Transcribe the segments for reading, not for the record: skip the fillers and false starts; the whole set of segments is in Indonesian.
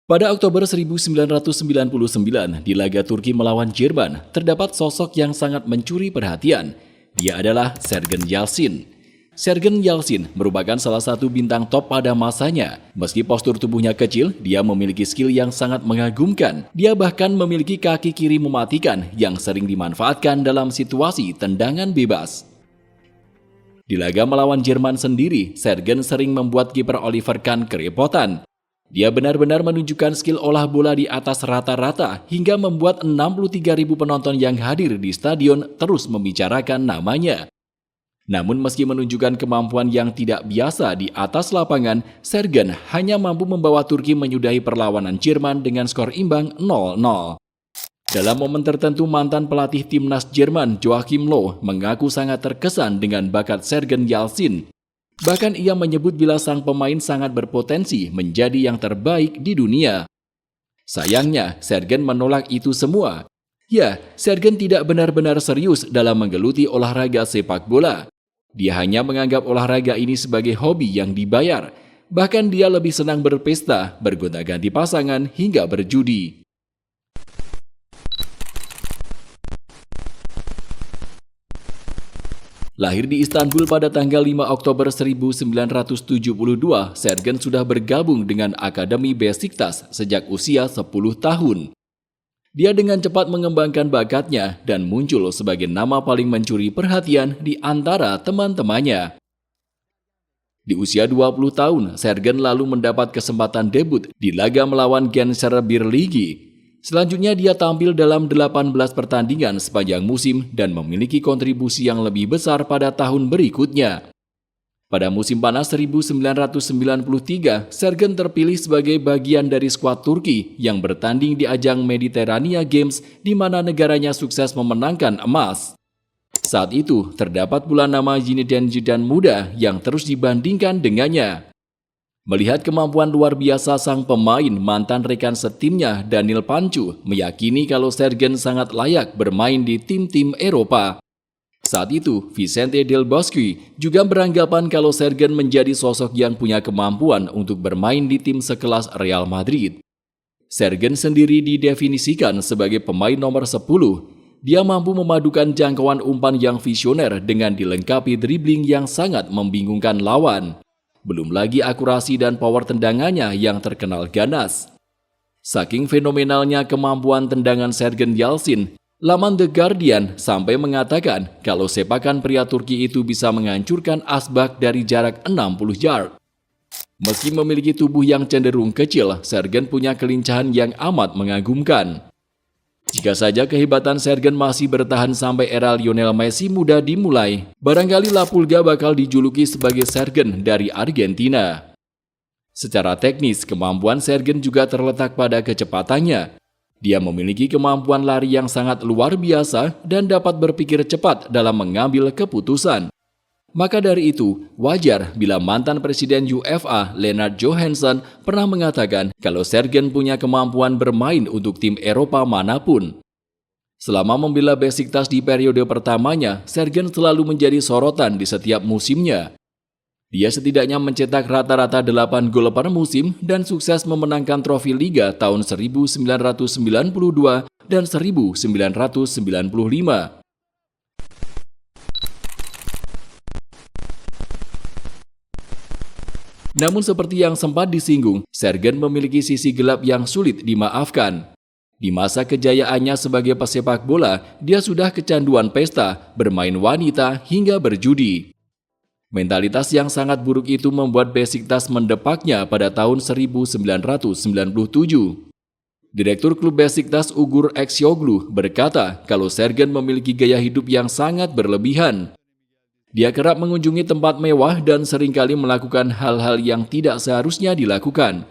Pada Oktober 1999, di laga Turki melawan Jerman, terdapat sosok yang sangat mencuri perhatian. Dia adalah Sergen Yalçın. Sergen Yalçın merupakan salah satu bintang top pada masanya. Meski postur tubuhnya kecil, dia memiliki skill yang sangat mengagumkan. Dia bahkan memiliki kaki kiri mematikan yang sering dimanfaatkan dalam situasi tendangan bebas. Di laga melawan Jerman sendiri, Sergen sering membuat kiper Oliver Kahn kerepotan. Dia benar-benar menunjukkan skill olah bola di atas rata-rata hingga membuat 63.000 penonton yang hadir di stadion terus membicarakan namanya. Namun meski menunjukkan kemampuan yang tidak biasa di atas lapangan, Sergen hanya mampu membawa Turki menyudahi perlawanan Jerman dengan skor imbang 0-0. Dalam momen tertentu, mantan pelatih timnas Jerman Joachim Löw mengaku sangat terkesan dengan bakat Sergen Yalçın. Bahkan ia menyebut bila sang pemain sangat berpotensi menjadi yang terbaik di dunia. Sayangnya, Sergen menolak itu semua. Ya, Sergen tidak benar-benar serius dalam menggeluti olahraga sepak bola. Dia hanya menganggap olahraga ini sebagai hobi yang dibayar. Bahkan dia lebih senang berpesta, bergonta-ganti pasangan, hingga berjudi. Lahir di Istanbul pada tanggal 5 Oktober 1972, Sergen sudah bergabung dengan Akademi Beşiktaş sejak usia 10 tahun. Dia dengan cepat mengembangkan bakatnya dan muncul sebagai nama paling mencuri perhatian di antara teman-temannya. Di usia 20 tahun, Sergen lalu mendapat kesempatan debut di laga melawan Gençler Birliği. Selanjutnya dia tampil dalam 18 pertandingan sepanjang musim dan memiliki kontribusi yang lebih besar pada tahun berikutnya. Pada musim panas 1993, Sergen terpilih sebagai bagian dari skuad Turki yang bertanding di ajang Mediterania Games di mana negaranya sukses memenangkan emas. Saat itu, terdapat pula nama Zinedine Zidane muda yang terus dibandingkan dengannya. Melihat kemampuan luar biasa sang pemain, mantan rekan setimnya Daniel Pancu meyakini kalau Sergen sangat layak bermain di tim-tim Eropa. Saat itu, Vicente Del Bosque juga beranggapan kalau Sergen menjadi sosok yang punya kemampuan untuk bermain di tim sekelas Real Madrid. Sergen sendiri didefinisikan sebagai pemain nomor 10. Dia mampu memadukan jangkauan umpan yang visioner dengan dilengkapi dribbling yang sangat membingungkan lawan. Belum lagi akurasi dan power tendangannya yang terkenal ganas. Saking fenomenalnya kemampuan tendangan Sergen Yalçın, laman The Guardian sampai mengatakan kalau sepakan pria Turki itu bisa menghancurkan asbak dari jarak 60 yard. Meski memiliki tubuh yang cenderung kecil, Sergen punya kelincahan yang amat mengagumkan. Jika saja kehebatan Sergen masih bertahan sampai era Lionel Messi muda dimulai, barangkali La Pulga bakal dijuluki sebagai Sergen dari Argentina. Secara teknis, kemampuan Sergen juga terletak pada kecepatannya. Dia memiliki kemampuan lari yang sangat luar biasa dan dapat berpikir cepat dalam mengambil keputusan. Maka dari itu, wajar bila mantan Presiden UEFA, Lennart Johansson, pernah mengatakan kalau Sergen punya kemampuan bermain untuk tim Eropa manapun. Selama membela Beşiktaş di periode pertamanya, Sergen selalu menjadi sorotan di setiap musimnya. Dia setidaknya mencetak rata-rata 8 gol per musim dan sukses memenangkan trofi Liga tahun 1992 dan 1995. Namun seperti yang sempat disinggung, Sergen memiliki sisi gelap yang sulit dimaafkan. Di masa kejayaannya sebagai pesepak bola, dia sudah kecanduan pesta, bermain wanita, hingga berjudi. Mentalitas yang sangat buruk itu membuat Beşiktaş mendepaknya pada tahun 1997. Direktur klub Beşiktaş Ugur Ekşioğlu berkata kalau Sergen memiliki gaya hidup yang sangat berlebihan. Dia kerap mengunjungi tempat mewah dan seringkali melakukan hal-hal yang tidak seharusnya dilakukan.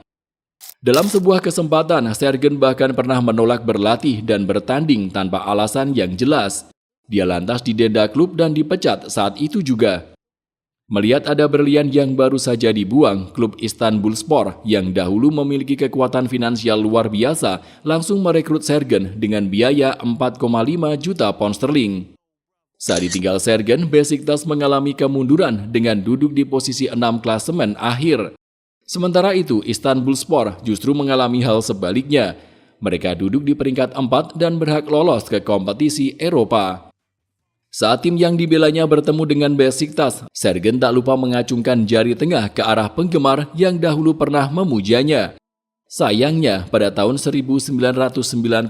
Dalam sebuah kesempatan, Sergen bahkan pernah menolak berlatih dan bertanding tanpa alasan yang jelas. Dia lantas didenda klub dan dipecat saat itu juga. Melihat ada berlian yang baru saja dibuang, klub Istanbulspor yang dahulu memiliki kekuatan finansial luar biasa langsung merekrut Sergen dengan biaya 4,5 juta pound sterling. Saat ditinggal Sergen, Beşiktaş mengalami kemunduran dengan duduk di posisi 6 klasemen akhir. Sementara itu, Istanbulspor justru mengalami hal sebaliknya. Mereka duduk di peringkat 4 dan berhak lolos ke kompetisi Eropa. Saat tim yang dibelanya bertemu dengan Besiktas, Sergen tak lupa mengacungkan jari tengah ke arah penggemar yang dahulu pernah memujanya. Sayangnya, pada tahun 1998,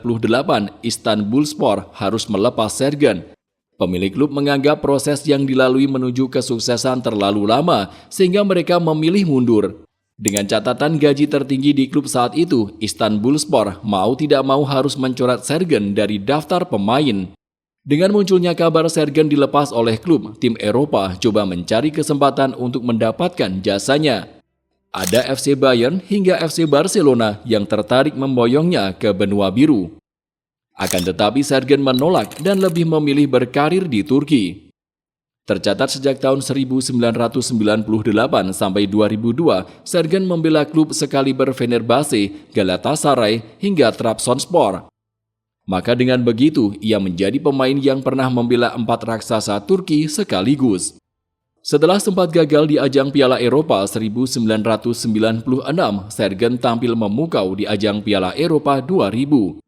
Istanbulspor harus melepas Sergen. Pemilik klub menganggap proses yang dilalui menuju kesuksesan terlalu lama, sehingga mereka memilih mundur. Dengan catatan gaji tertinggi di klub saat itu, Istanbulspor mau tidak mau harus mencoret Sergen dari daftar pemain. Dengan munculnya kabar Sergen dilepas oleh klub, tim Eropa coba mencari kesempatan untuk mendapatkan jasanya. Ada FC Bayern hingga FC Barcelona yang tertarik memboyongnya ke benua biru. Akan tetapi Sergen menolak dan lebih memilih berkarir di Turki. Tercatat sejak tahun 1998 sampai 2002, Sergen membela klub sekaliber Fenerbahce, Galatasaray, hingga Trabzonspor. Maka dengan begitu, ia menjadi pemain yang pernah membela 4 raksasa Turki sekaligus. Setelah sempat gagal di ajang Piala Eropa 1996, Sergen tampil memukau di ajang Piala Eropa 2000.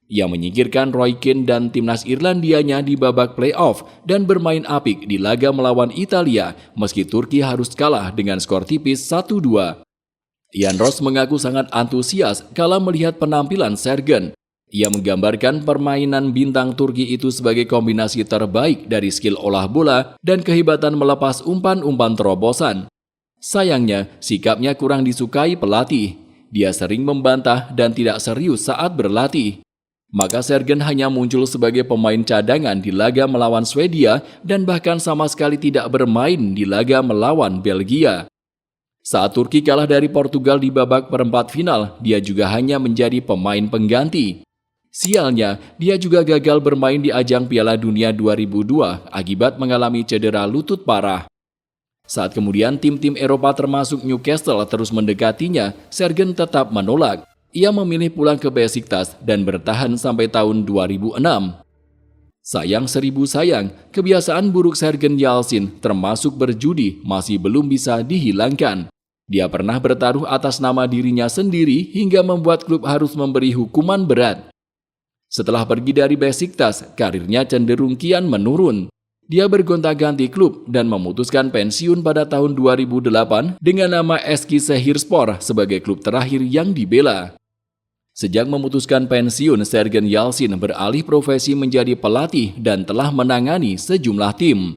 Ia menyingkirkan Roy Keane dan timnas Irlandianya di babak play-off dan bermain apik di laga melawan Italia meski Turki harus kalah dengan skor tipis 1-2. Ian Ross mengaku sangat antusias kala melihat penampilan Sergen. Ia menggambarkan permainan bintang Turki itu sebagai kombinasi terbaik dari skill olah bola dan kehebatan melepas umpan-umpan terobosan. Sayangnya, sikapnya kurang disukai pelatih. Dia sering membantah dan tidak serius saat berlatih. Maka Sergen hanya muncul sebagai pemain cadangan di laga melawan Swedia dan bahkan sama sekali tidak bermain di laga melawan Belgia. Saat Turki kalah dari Portugal di babak perempat final, dia juga hanya menjadi pemain pengganti. Sialnya, dia juga gagal bermain di ajang Piala Dunia 2002 akibat mengalami cedera lutut parah. Saat kemudian tim-tim Eropa termasuk Newcastle terus mendekatinya, Sergen tetap menolak. Ia memilih pulang ke Besiktas dan bertahan sampai tahun 2006. Sayang seribu sayang, kebiasaan buruk Sergen Yalcin termasuk berjudi masih belum bisa dihilangkan. Dia pernah bertaruh atas nama dirinya sendiri hingga membuat klub harus memberi hukuman berat. Setelah pergi dari Besiktas, karirnya cenderung kian menurun. Dia bergonta-ganti klub dan memutuskan pensiun pada tahun 2008 dengan nama Eskişehirspor sebagai klub terakhir yang dibela. Sejak memutuskan pensiun, Sergen Yalcin beralih profesi menjadi pelatih dan telah menangani sejumlah tim.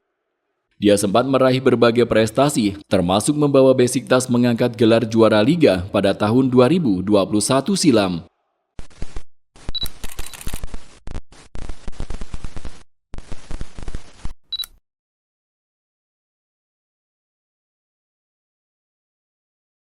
Dia sempat meraih berbagai prestasi, termasuk membawa Besiktas mengangkat gelar juara liga pada tahun 2021 silam.